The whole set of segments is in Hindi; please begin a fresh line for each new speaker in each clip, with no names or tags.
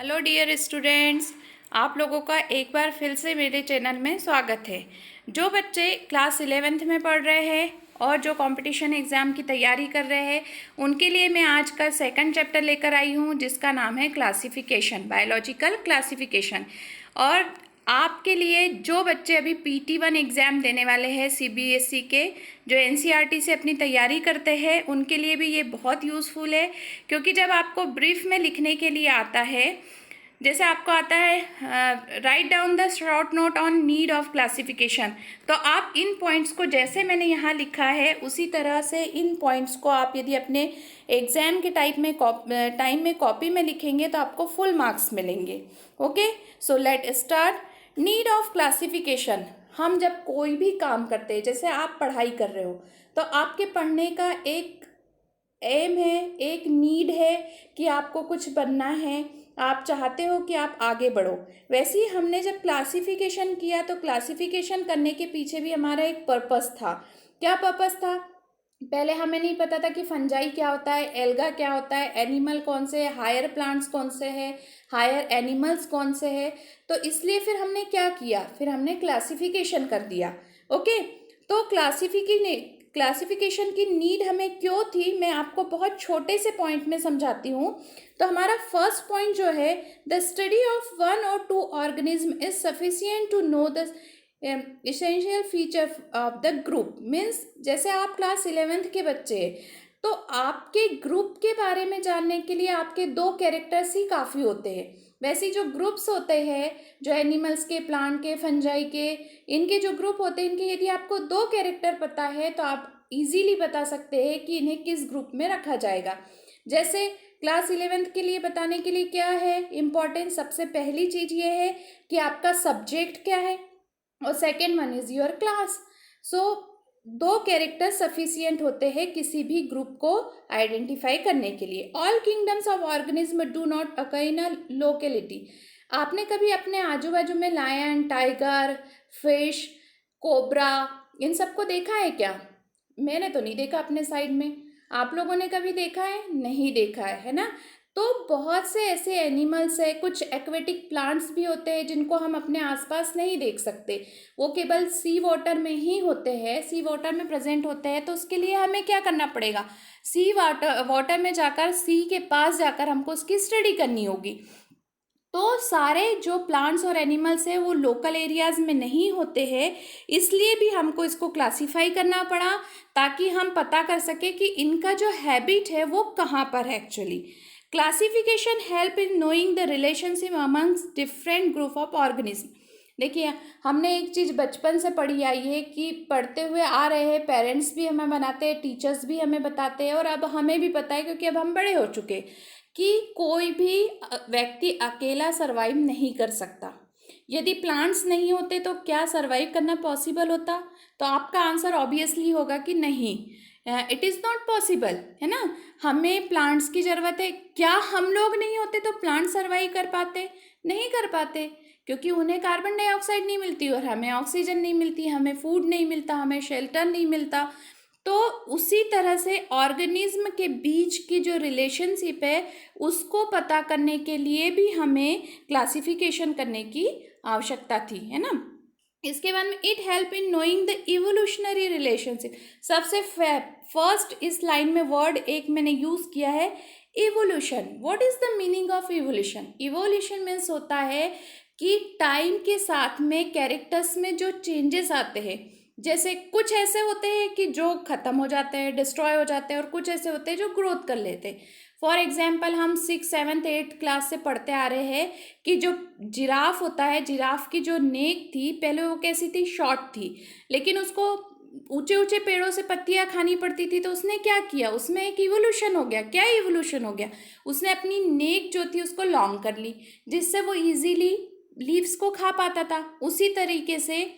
हेलो डियर स्टूडेंट्स, आप लोगों का एक बार फिर से मेरे चैनल में स्वागत है। जो बच्चे क्लास 11th में पढ़ रहे हैं और जो कंपटीशन एग्ज़ाम की तैयारी कर रहे हैं उनके लिए मैं आज का सेकंड चैप्टर लेकर आई हूँ, जिसका नाम है क्लासिफिकेशन, बायोलॉजिकल क्लासिफिकेशन। और आपके लिए जो बच्चे अभी PT1 एग्ज़ाम देने वाले हैं CBSE के, जो NCERT से अपनी तैयारी करते हैं, उनके लिए भी ये बहुत यूज़फुल है। क्योंकि जब आपको ब्रीफ में लिखने के लिए आता है, जैसे आपको आता है write down the short note on need of classification, तो आप इन पॉइंट्स को जैसे मैंने यहाँ लिखा है उसी तरह से इन पॉइंट्स को आप यदि अपने एग्ज़ाम के टाइम में कॉपी में लिखेंगे तो आपको फुल मार्क्स मिलेंगे। Okay, so let start. Need of classification. हम जब कोई भी काम करते हैं, जैसे आप पढ़ाई कर रहे हो, तो आपके पढ़ने का एक एम है, एक नीड है कि आपको कुछ बनना है, आप चाहते हो कि आप आगे बढ़ो। वैसे ही हमने जब क्लासिफिकेशन किया तो क्लासिफिकेशन करने के पीछे भी हमारा एक पर्पस था। क्या पर्पस था? पहले हमें नहीं पता था कि फंजाई क्या होता है, एल्गा क्या होता है, एनिमल कौन से है, हायर प्लांट्स कौन से हैं, हायर एनिमल्स कौन से हैं। तो इसलिए फिर हमने क्या किया, फिर हमने क्लासिफिकेशन कर दिया। ओके, तो क्लासिफिकेशन की नीड हमें क्यों थी, मैं आपको बहुत छोटे से पॉइंट में समझाती हूँ। तो हमारा फर्स्ट पॉइंट जो है, द स्टडी ऑफ वन और two organism is sufficient to know the essential feature of the group. Means जैसे आप क्लास 11th के बच्चे हैं, तो आपके ग्रुप के बारे में जानने के लिए आपके 2 कैरेक्टर्स ही काफ़ी होते हैं। वैसे जो ग्रुप्स होते हैं, जो एनिमल्स के, प्लांट के, फंजाई के, इनके जो ग्रुप होते हैं, इनके यदि आपको 2 कैरेक्टर पता है तो आप इजीली बता सकते हैं कि इन्हें किस ग्रुप में रखा जाएगा। जैसे क्लास 11th के लिए बताने के लिए क्या है इम्पॉर्टेंट, सबसे पहली चीज़ ये है कि आपका सब्जेक्ट क्या है, और second one is your class. So 2 character sufficient होते हैं किसी भी ग्रुप को आइडेंटिफाई करने के लिए। All kingdoms of organism do not occur in a locality. आपने कभी अपने आजू बाजू में लायन, टाइगर, फिश, कोबरा, इन सबको देखा है क्या? मैंने तो नहीं देखा अपने साइड में। आप लोगों ने कभी देखा है? नहीं देखा है ना? तो बहुत से ऐसे एनिमल्स है, कुछ एक्वेटिक प्लांट्स भी होते हैं जिनको हम अपने आसपास नहीं देख सकते, वो केवल सी वाटर में ही होते हैं, सी वाटर में प्रेजेंट होते हैं। तो उसके लिए हमें क्या करना पड़ेगा, सी वाटर में जाकर, सी के पास जाकर हमको उसकी स्टडी करनी होगी। तो सारे जो प्लांट्स और एनिमल्स हैं वो लोकल एरियाज में नहीं होते हैं, इसलिए भी हमको इसको क्लासीफाई करना पड़ा, ताकि हम पता कर सके कि इनका जो हैबिट है वो कहाँ पर है actually. Classification help in knowing the relationship amongst different group of organism. देखिए, हमने एक चीज़ बचपन से पढ़ी आई है कि पढ़ते हुए आ रहे हैं, पेरेंट्स भी हमें बनाते हैं, टीचर्स भी हमें बताते हैं, और अब हमें भी पता है क्योंकि अब हम बड़े हो चुके, कि कोई भी व्यक्ति अकेला सरवाइव नहीं कर सकता। यदि प्लांट्स नहीं होते तो क्या सरवाइव करना पॉसिबल होता? तो आपका आंसर ऑब्वियसली होगा कि नहीं, इट इज़ नॉट पॉसिबल, है ना। हमें प्लांट्स की ज़रूरत है। क्या हम लोग नहीं होते तो प्लांट सरवाइव कर पाते? नहीं कर पाते, क्योंकि उन्हें कार्बन डाइऑक्साइड नहीं मिलती और हमें ऑक्सीजन नहीं मिलती, हमें फूड नहीं मिलता, हमें शेल्टर नहीं मिलता। तो उसी तरह से ऑर्गेनिज्म के बीच की जो रिलेशनशिप है उसको पता करने के लिए भी हमें क्लासिफिकेशन करने की आवश्यकता थी, है ना। इसके बाद में it help in knowing the evolutionary relationship. सबसे फर्स्ट इस लाइन में वर्ड एक मैंने यूज़ किया है, evolution. What is the meaning of evolution? Evolution means होता है कि टाइम के साथ में कैरेक्टर्स में जो चेंजेस आते हैं, जैसे कुछ ऐसे होते हैं कि जो ख़त्म हो जाते हैं, डिस्ट्रॉय हो जाते हैं, और कुछ ऐसे होते हैं जो ग्रोथ कर लेते हैं। फॉर एग्जाम्पल, हम 6th 7th 8th क्लास से पढ़ते आ रहे हैं कि जो जिराफ होता है, जिराफ की जो नेक थी पहले वो कैसी थी, शॉर्ट थी, लेकिन उसको ऊंचे ऊंचे पेड़ों से पत्तियां खानी पड़ती थी। तो उसने क्या किया, उसमें एक इवोल्यूशन हो गया। क्या इवोल्यूशन हो गया? उसने अपनी नेक जो थी उसको लॉन्ग कर ली, जिससे वो इजीली लीव्स को खा पाता था। उसी तरीके से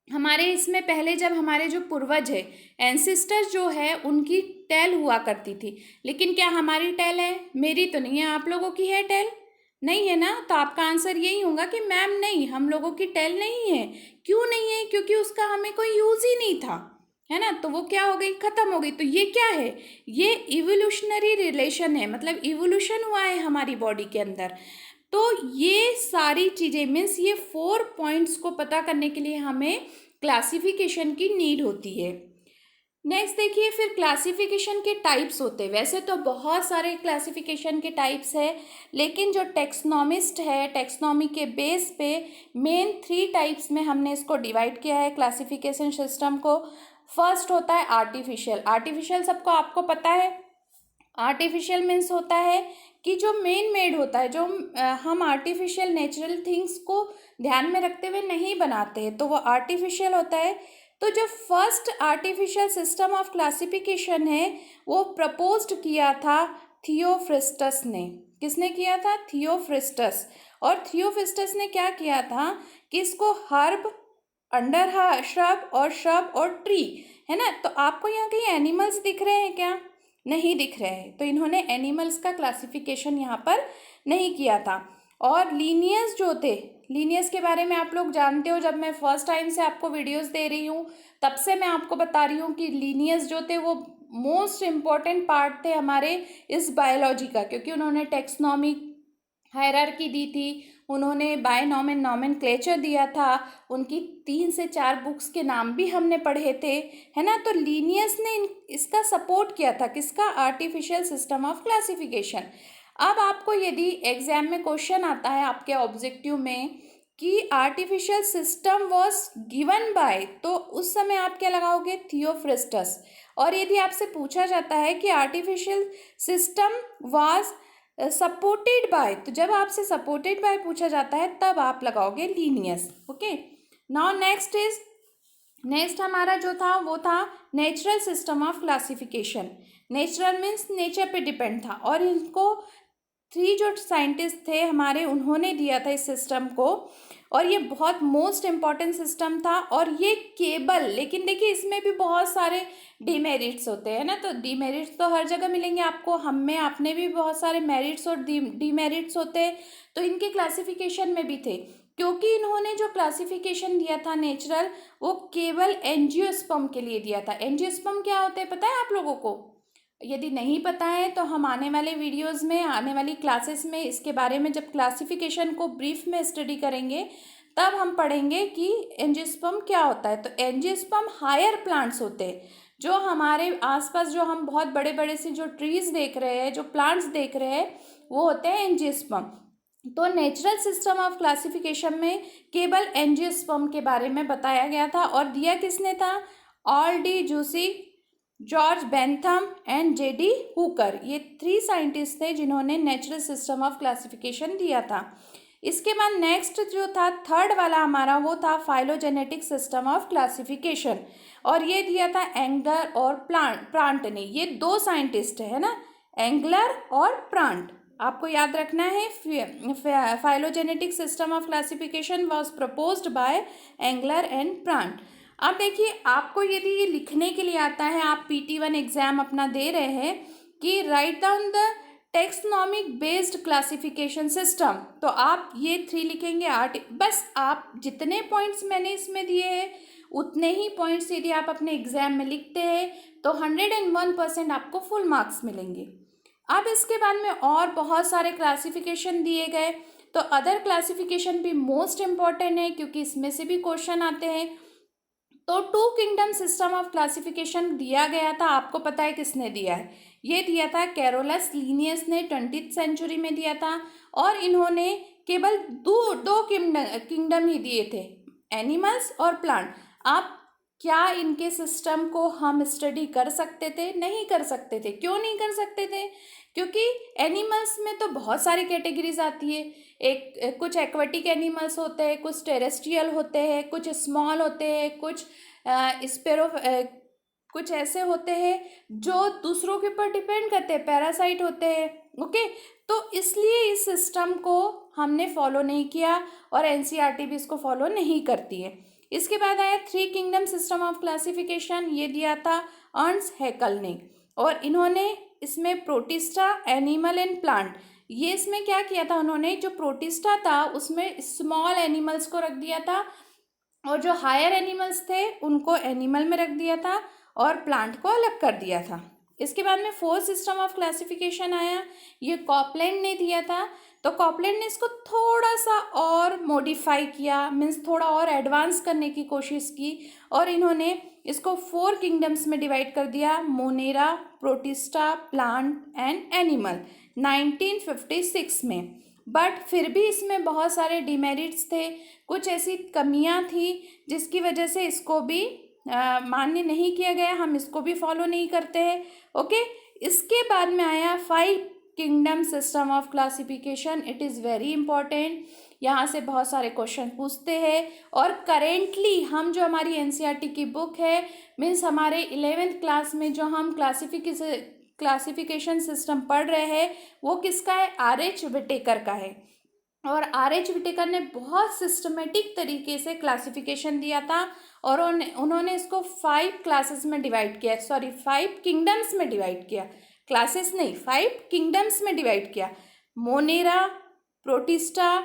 हमारे इसमें पहले जब हमारे जो पूर्वज है, एंसिस्टर्स जो है, उनकी टेल हुआ करती थी, लेकिन क्या हमारी टेल है? मेरी तो नहीं है। आप लोगों की है टेल? नहीं है ना। तो आपका आंसर यही होगा कि मैम नहीं, हम लोगों की टेल नहीं है। क्यों नहीं है? क्योंकि उसका हमें कोई यूज ही नहीं था, है ना। तो वो क्या हो गई, खत्म हो गई। तो ये क्या है, ये इवोल्यूशनरी रिलेशन है, मतलब इवोल्यूशन हुआ है हमारी बॉडी के अंदर। तो ये सारी चीज़ें मीन्स ये 4 पॉइंट्स को पता करने के लिए हमें क्लासिफिकेशन की नीड होती है। नेक्स्ट देखिए, फिर क्लासिफिकेशन के टाइप्स होते हैं। वैसे तो बहुत सारे क्लासिफिकेशन के टाइप्स है, लेकिन जो टेक्सोनॉमिस्ट है, टेक्सोनॉमी के बेस पे मेन 3 टाइप्स में हमने इसको डिवाइड किया है क्लासिफिकेशन सिस्टम को। फर्स्ट होता है आर्टिफिशियल। आर्टिफिशियल सबको आपको पता है, आर्टिफिशियल मीन्स होता है कि जो मेन मेड होता है, जो हम आर्टिफिशियल नेचुरल थिंग्स को ध्यान में रखते हुए नहीं बनाते हैं, तो वो आर्टिफिशियल होता है। तो जो first artificial system of classification है वो प्रपोज्ड किया था थियोफ्रिस्टस ने। किसने किया था? थियोफ्रिस्टस। और थियोफ्रिस्टस ने क्या किया था कि इसको हर्ब, अंडर श्रब और ट्री, है ना। तो आपको यहाँ कहीं एनिमल्स दिख रहे हैं क्या? नहीं दिख रहे हैं, तो इन्होंने एनिमल्स का क्लासिफिकेशन यहाँ पर नहीं किया था। और लीनियस जो थे, लीनियस के बारे में आप लोग जानते हो, जब मैं फर्स्ट टाइम से आपको वीडियोस दे रही हूँ तब से मैं आपको बता रही हूँ कि लीनियस जो थे वो मोस्ट इम्पॉर्टेंट पार्ट थे हमारे इस बायोलॉजी का, क्योंकि उन्होंने टेक्सोनॉमी हायरार्की दी थी, उन्होंने बायनॉम एंड नॉमेनक्लेचर दिया था, उनकी 3 से 4 बुक्स के नाम भी हमने पढ़े थे, है ना। तो लीनियस ने इसका सपोर्ट किया था, किसका? Artificial system of classification. अब आपको यदि एग्जाम में क्वेश्चन आता है आपके ऑब्जेक्टिव में कि artificial system was given by, तो उस समय आप क्या लगाओगे? थियोफ्रिस्टस। और यदि आपसे पूछा जाता है कि artificial system was supported by, तो जब आपसे सपोर्टेड बाय पूछा जाता है तब आप लगाओगे लीनियस। ओके, नाउ नेक्स्ट हमारा जो था वो था natural system of classification. Natural means nature पे डिपेंड था, और इनको 3 जो साइंटिस्ट थे हमारे, उन्होंने दिया था इस सिस्टम को, और ये बहुत मोस्ट इम्पॉर्टेंट सिस्टम था। और ये केबल, लेकिन देखिए इसमें भी बहुत सारे डीमेरिट्स होते हैं ना, तो डीमेरिट्स तो हर जगह मिलेंगे आपको, हम में आपने भी बहुत सारे मेरिट्स और डीमेरिट्स होते हैं, तो इनके क्लासिफिकेशन में भी थे। क्योंकि इन्होंने जो क्लासिफिकेशन दिया था नेचुरल, वो केवल एंजियोस्पर्म के लिए दिया था। एंजियोस्पर्म क्या होते हैं पता है आप लोगों को? यदि नहीं पता है तो हम आने वाले वीडियोस में, आने वाली क्लासेस में इसके बारे में जब क्लासिफिकेशन को ब्रीफ में स्टडी करेंगे तब हम पढ़ेंगे कि एंजियोस्पर्म क्या होता है। तो एंजियोस्पर्म हायर प्लांट्स होते हैं, जो हमारे आसपास जो हम बहुत बड़े बड़े से जो ट्रीज देख रहे हैं, जो प्लांट्स देख रहे हैं, वो होते हैं एंजियोस्पर्म। तो नेचुरल सिस्टम ऑफ क्लासिफिकेशन में केवल एंजियोस्पर्म के बारे में बताया गया था, और दिया किसने था? ऑल.डी. Jussieu, George Bentham and J D. Hooker. ये 3 साइंटिस्ट थे जिन्होंने नेचुरल सिस्टम ऑफ क्लासिफिकेशन दिया था। इसके बाद नेक्स्ट जो था थर्ड वाला हमारा, वो था फाइलोजेनेटिक सिस्टम ऑफ क्लासिफिकेशन, और ये दिया था एंगलर और प्रांट ने। ये 2 साइंटिस्ट है ना, एंगलर और प्रांट, आपको याद रखना है। Phylogenetic system of classification was proposed by Engler and Prantl. अब देखिए, आपको यदि ये लिखने के लिए आता है, आप PT1 एग्जाम अपना दे रहे हैं कि write down the taxonomic based classification system, तो आप ये 3 लिखेंगे। बस आप जितने पॉइंट्स मैंने इसमें दिए हैं उतने ही पॉइंट्स यदि आप अपने एग्जाम में लिखते हैं तो 101% आपको फुल मार्क्स मिलेंगे। अब इसके बाद में और बहुत सारे क्लासिफिकेशन दिए गए, तो अदर क्लासिफिकेशन भी मोस्ट इम्पॉर्टेंट है क्योंकि इसमें से भी क्वेश्चन आते हैं। तो 2 किंगडम सिस्टम ऑफ क्लासिफिकेशन दिया गया था, आपको पता है किसने दिया है? ये दिया था कैरोलस लीनियस ने 20th सेंचुरी में दिया था, और इन्होंने केवल दो किंगडम ही दिए थे, एनिमल्स और प्लांट। आप क्या इनके सिस्टम को हम स्टडी कर सकते थे? नहीं कर सकते थे। क्यों नहीं कर सकते थे? क्योंकि एनिमल्स में तो बहुत सारी कैटेगरीज आती है। कुछ एक्वेटिक एनिमल्स होते हैं, कुछ टेरेस्ट्रियल होते हैं, कुछ स्मॉल होते हैं, कुछ स्पेरो कुछ ऐसे होते हैं जो दूसरों के ऊपर डिपेंड करते हैं, पैरासाइट होते हैं। ओके, तो इसलिए इस सिस्टम को हमने फॉलो नहीं किया, और NCERT भी इसको फॉलो नहीं करती है। इसके बाद आया 3 किंगडम सिस्टम ऑफ क्लासिफिकेशन, ये दिया था अर्न्स्ट हैकल ने, और इन्होंने इसमें प्रोटिस्टा, एनिमल एंड प्लांट, ये इसमें क्या किया था उन्होंने, जो प्रोटिस्टा था उसमें स्मॉल एनिमल्स को रख दिया था, और जो हायर एनिमल्स थे उनको एनिमल में रख दिया था, और प्लांट को अलग कर दिया था। इसके बाद में 4th सिस्टम ऑफ क्लासिफिकेशन आया, ये कॉपलैंड ने दिया था, तो कॉपलैंड ने इसको थोड़ा सा और मॉडिफाई किया, मीन्स थोड़ा और एडवांस करने की कोशिश की, और इन्होंने इसको 4 किंगडम्स में डिवाइड कर दिया, Monera, protista, plant and animal, 1956 में। बट फिर भी इसमें बहुत सारे डिमेरिट्स थे, कुछ ऐसी कमियां थी जिसकी वजह से इसको भी मान्य नहीं किया गया, हम इसको भी फॉलो नहीं करते हैं। ओके, इसके बाद में आया 5 kingdom system of classification. It is very important, यहाँ से बहुत सारे क्वेश्चन पूछते हैं। और करेंटली हम जो हमारी एनसीईआरटी की बुक है, मीन्स हमारे 11th क्लास में जो हम क्लासिफिकेशन सिस्टम पढ़ रहे हैं, वो किसका है? RH विटेकर का है। और RH विटेकर ने बहुत सिस्टमेटिक तरीके से क्लासिफिकेशन दिया था, और उन्होंने इसको 5 क्लासेस में डिवाइड किया, 5 किंगडम्स में डिवाइड किया, क्लासेस नहीं, 5 किंगडम्स में डिवाइड किया। मोनेरा, प्रोटिस्टा,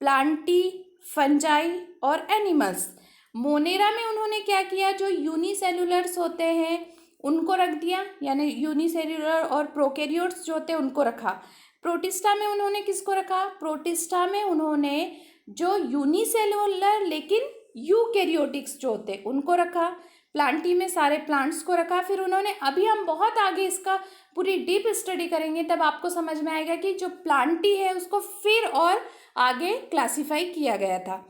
प्लांटी, फंजाई और एनिमल्स। मोनेरा में उन्होंने क्या किया, जो यूनिसेलुलर्स होते हैं उनको रख दिया, यानी यूनिसेलुलर और प्रोकैरियोट्स जो होते हैं उनको रखा। प्रोटिस्टा में उन्होंने किसको रखा? प्रोटिस्टा में उन्होंने जो यूनिसेलुलर लेकिन यूकैरियोटिक्स जो होते हैं उनको रखा। प्लांटी में सारे प्लांट्स को रखा। फिर उन्होंने, अभी हम बहुत आगे इसका पूरी डीप स्टडी करेंगे, तब आपको समझ में आएगा कि जो प्लांटी है उसको फिर और आगे क्लासिफाई किया गया था।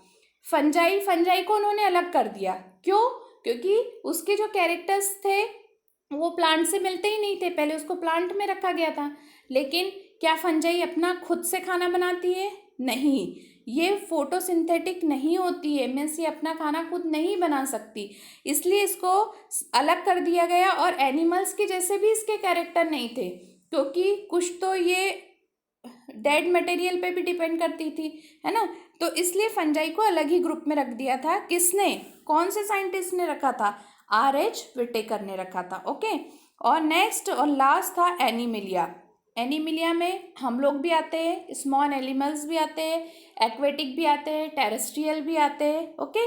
फंजाई को उन्होंने अलग कर दिया। क्यों? क्योंकि उसके जो कैरेक्टर्स थे वो प्लांट से मिलते ही नहीं थे, पहले उसको प्लांट में रखा गया था। लेकिन क्या फंजाई अपना खुद से खाना बनाती है? नहीं, ये फोटोसिंथेटिक नहीं होती है, मीन्स ये अपना खाना खुद नहीं बना सकती, इसलिए इसको अलग कर दिया गया। और एनिमल्स के जैसे भी इसके कैरेक्टर नहीं थे, क्योंकि कुछ तो ये डेड मटेरियल पे भी डिपेंड करती थी, है ना, तो इसलिए फंजाई को अलग ही ग्रुप में रख दिया था। किसने? कौन से साइंटिस्ट ने रखा था? RH विटेकर ने रखा था। ओके, और नेक्स्ट और लास्ट था एनिमिलिया। एनिमिलिया में हम लोग भी आते हैं, स्मॉल एनिमल्स भी आते हैं, एक्वेटिक भी आते हैं, टेरेस्ट्रियल भी आते हैं। ओके,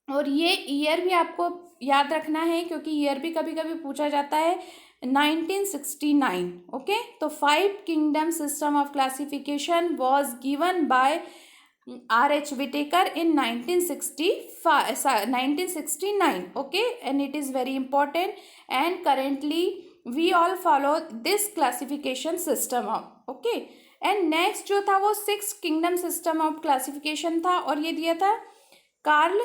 और ये ईयर भी आपको याद रखना है, क्योंकि ईयर भी कभी कभी पूछा जाता है, 1969। ओके, तो 5 kingdom system of classification was given by RH Whittaker in 1969. Okay, and it is very important, and currently we all follow this classification system of, okay, and next जो था वो 6 kingdom system of classification था, और ये दिया था कार्ल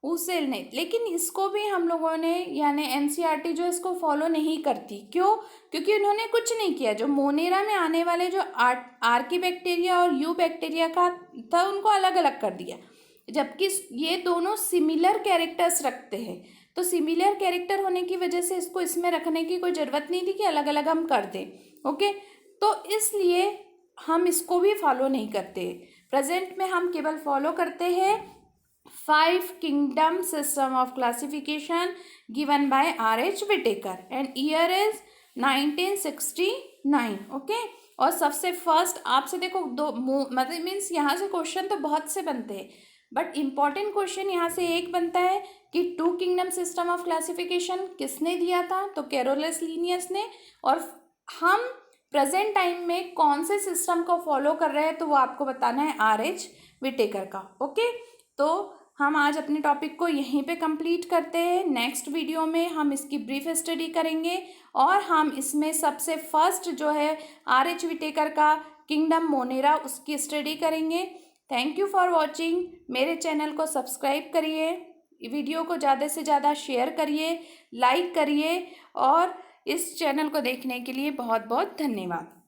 उसेल ने। लेकिन इसको भी हम लोगों ने, यानी एनसीईआरटी जो इसको फॉलो नहीं करती। क्यों? क्योंकि उन्होंने कुछ नहीं किया। जो मोनेरा में आने वाले जो आर्कीबैक्टीरिया और यू बैक्टीरिया का था उनको अलग अलग कर दिया, जबकि ये दोनों सिमिलर कैरेक्टर्स रखते हैं। तो सिमिलर कैरेक्टर होने की वजह से इसको इसमें रखने की कोई ज़रूरत नहीं थी कि अलग अलग हम कर दें। ओके, तो इसलिए हम इसको भी फॉलो नहीं करते। प्रेजेंट में हम केवल फॉलो करते हैं 5 kingdom system of classification given by RH Whittaker, and year is 1969। Okay, और सबसे फर्स्ट आपसे देखो मतलब मीन्स यहाँ से क्वेश्चन तो बहुत से बनते हैं, बट इम्पॉर्टेंट क्वेश्चन यहाँ से एक बनता है कि 2 किंगडम सिस्टम ऑफ क्लासिफिकेशन किसने दिया था? तो कैरोलस लीनियस ने। और हम प्रेजेंट टाइम में कौन से सिस्टम को फॉलो कर रहे हैं, तो वो आपको बताना है RH Whittaker का। ओके, तो हम आज अपने टॉपिक को यहीं पे कंप्लीट करते हैं। नेक्स्ट वीडियो में हम इसकी ब्रीफ स्टडी करेंगे, और हम इसमें सबसे फर्स्ट जो है RH Whittaker का किंगडम मोनेरा, उसकी स्टडी करेंगे। Thank you for watching. मेरे चैनल को सब्सक्राइब करिए, वीडियो को ज़्यादा से ज़्यादा शेयर करिए, लाइक करिए, और इस चैनल को देखने के लिए बहुत बहुत धन्यवाद।